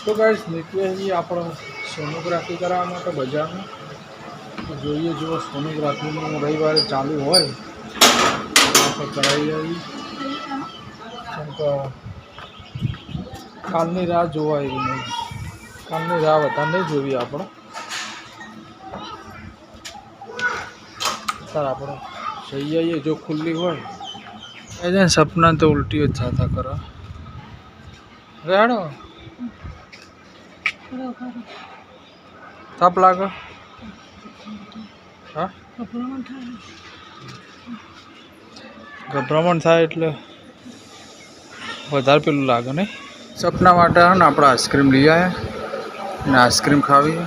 तो गाइस निकले ही आप सोनोग्राफी करावा माटे बजार में तो જોઈએ જો સોનોગ્રાફીનું રવિવારે ચાલુ હોય તો કરાવી આવી કેમ કે કાલની રાહ જોવા એવી નહીં કાલની રાહ વધારે નહીં જોવી આપણે સર આપણે જઈ આવીએ જો ખુલ્લી હોય એ જાય સપના તો ઉલટી જ થતા કરો રેડો તાપ લાગે હા ગભરામણ થાય એટલે વધારે પેલું લાગે નહીં સપના માટે ને આપણે આઈસ્ક્રીમ લઈ આવ્યા ને આઈસ્ક્રીમ ખાવી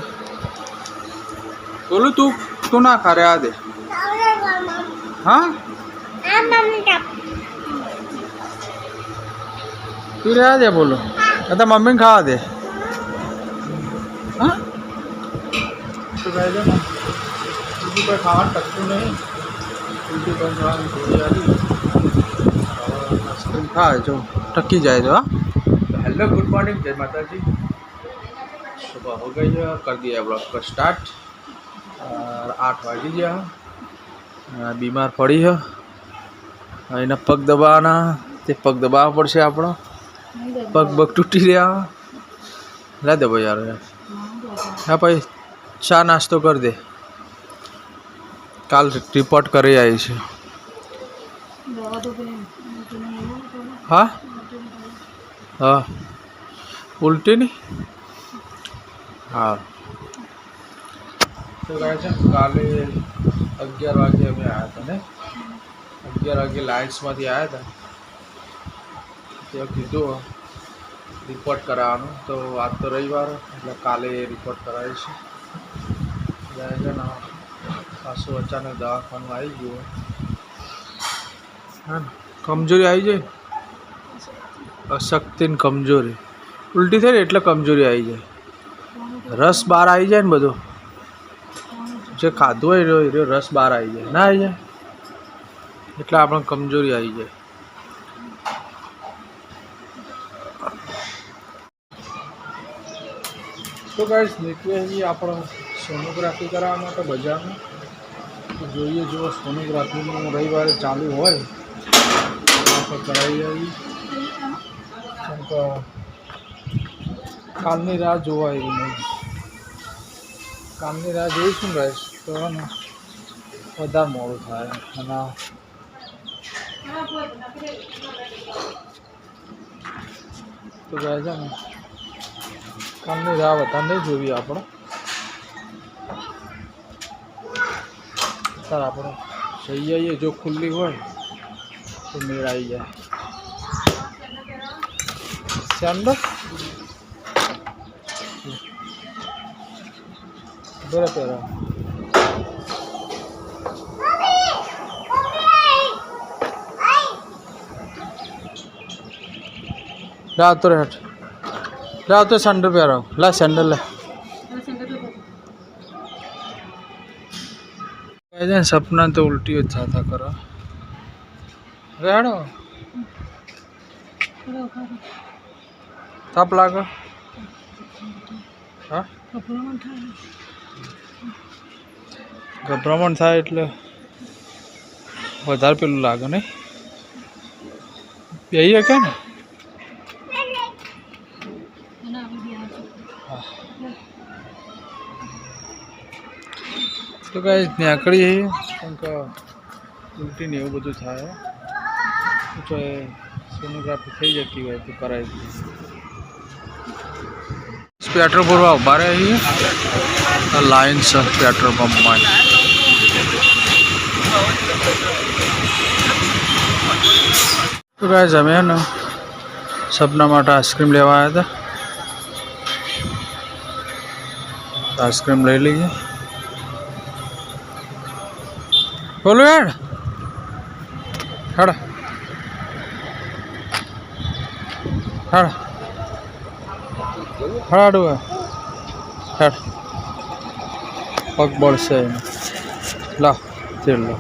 બોલું તું ના ખા રે આ દે હા તું રે આ દે બોલો તો મમ્મીને ખાવા દે હા તો કહે છે ને બીજું કોઈ ખાવાનું ટકતું નહીં ઉલટી બંધ થોડી આઈસ્ક્રીમ ખાય જો टक्की जाए तो हेलो गुड मॉर्निंग जय माता जी सुबह हो गई है कर दिया ब्लॉग का स्टार्ट और 8 वागी गया बीमार पड़ी है एना पग दबाना ते पग दबाव पड़े आपड़ा पग बग तूटी रहा ला दे भाई यार हाँ भाई चा नाश्तो कर दे काल रिपोर्ट करे आई है हाँ हाँ उल्टी नहीं हाँ तो कैसे काले 11 वागे अमे आया था ने 11 वागे लाइट्स में आया था तो कीधु रिपोर्ट करावानुं तो आज तो रविवार એટલે કાલે रिपोर्ट करावी छे છે ને પાછું અચાનક દવાખાનું આવી ગયું હા કમજોરી આવી જાય अशक्ति ने कमजोरी उल्टी थे एटले कमजोरी आई जाए रस बार आई जाए ने बधो जे खाधुं होय एनो रस बार आई जाए ना आई जाए एटले आपणे कमजोरी आई जाए तो गाइस निकले ही आपणे सोनोग्राफी करावा माटे बजार में तो જોઈએ જો સોનોગ્રાફીનું રવિવારે ચાલુ હોય તો કરાવી આવી કેમ કે કાલની રાહ જોવા એવી નહીં કાલની રાહ જોઈશું ગાઈસ તો ને વધારે મોડું થાય અને તો ગાઈસ છે ને કાલની રાહ વધારે નહીં જોવી આપણે સર આપણે જઈ આવીએ જો ખુલ્લી હોય તો મેળ આવી જાય सैंडल बेरा पेरा ला तो रेट ला तो सैंडल पे रहा ला सैंडल ले सपना तो उल्टी अच्छा था करो रेड़ो ताप लागे हाँ गभरामण थाय એટલે વધારે પેલું લાગે નહીં બેહીએ કે ને તો ગાઈસ નીકળી કેમ કે ઉલટી ને એવું બધું થાય તો सोनोग्राफी थी जती हो तो कराई दी पेट्रोल भरवा उभा रहे लाइन से पेट्रोल पंप में तो गाइस हमें है ना सपना माटे आइसक्रीम लेवा आया था आइसक्रीम ले लीजिए बोलो यार खड़ा हाँ हड़ाड़ू है हट पग बढ़ से ला तेल लो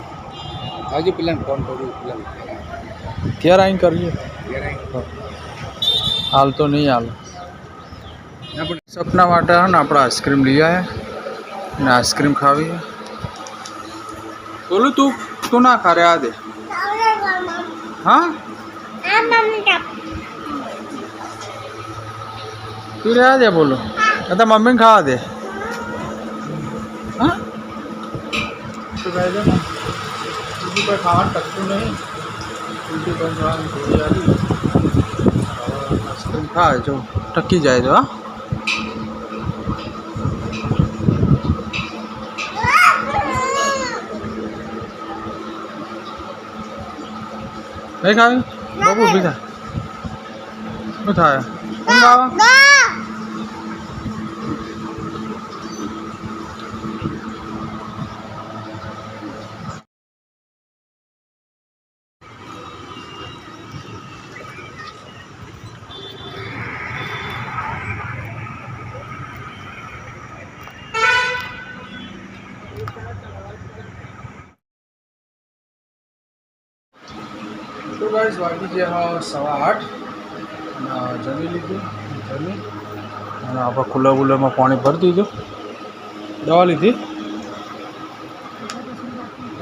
आगे प्लान कौन करूँ प्लान क्या राइन करिए हाल तो नहीं हाल સપના માટે હે ને આપણે આઈસ્ક્રીમ લઈ આવ્યા ને આઈસ્ક્રીમ ખાવી છે. બોલું તું ના ખા રે આ દે હા તું રે આ દે બોલો તો મમ્મીને ખાવા દે હા તો કહે છે ને બીજું કોઈ ખાવાનું ટકતું નહીં ઉલટી બંધ આઈસ્ક્રીમ ખાય જો ટકી જાય તો હા નહીં ખાવી બાબુ ઊભી થાય શું થાય શું ખાવા તો ગાઈસ વાગી ગયા 8:15 અને જમી લીધું અને આપણે ખુલ્લામાં પાણી ભરી દીધું દવા લીધી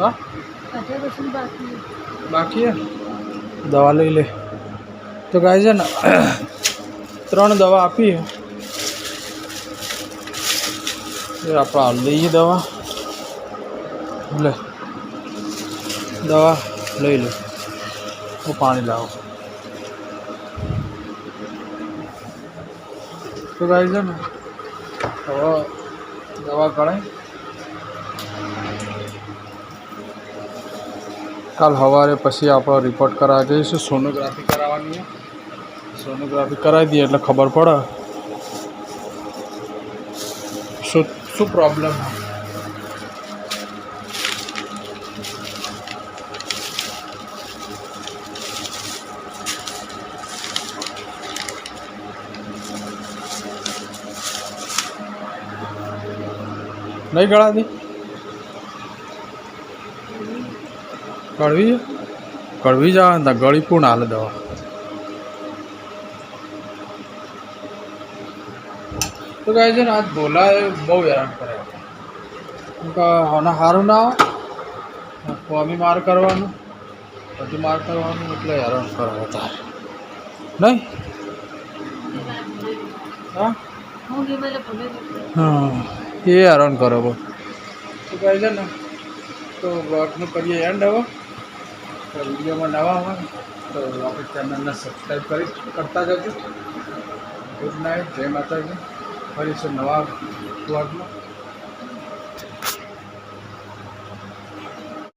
હા બાકી હે દવા લઈ લે તો ગાઈસ છે ને 3 દવા આપી એ આપણે હાલ લઈએ દવા લે દવા લઈ લે वो पानी लाओ तो गाइस है ना दवा करें काल सवारे पछी आप रिपोर्ट करा जईशु सोनोग्राफी करावानी है सोनोग्राफी करावी दिए એટલે खबर पड़े शू प्रॉब्लम है नहीं गड़ा दी कड़वी जा गड़ी पूर्ण हाल दवा तो कहे છે ને આજ બોલા બહુ હેરાન કરે હોના સારું ના હોય કોમી માર કરવાનું બધું માર કરવાનું એટલે હેરાન કરે તારે નહીં હા હા ये हैरान करो वो तो कहे છે ને तो ब्लॉगનું કરીએ એન્ડ હવે તો વિડીયોમાં નવા હોય તો આપણે ચેનલને સબસ્ક્રાઈબ કરતા જજો ગુડ નાઇટ જય માતાજી ફરીશું નવા બ્લોગમાં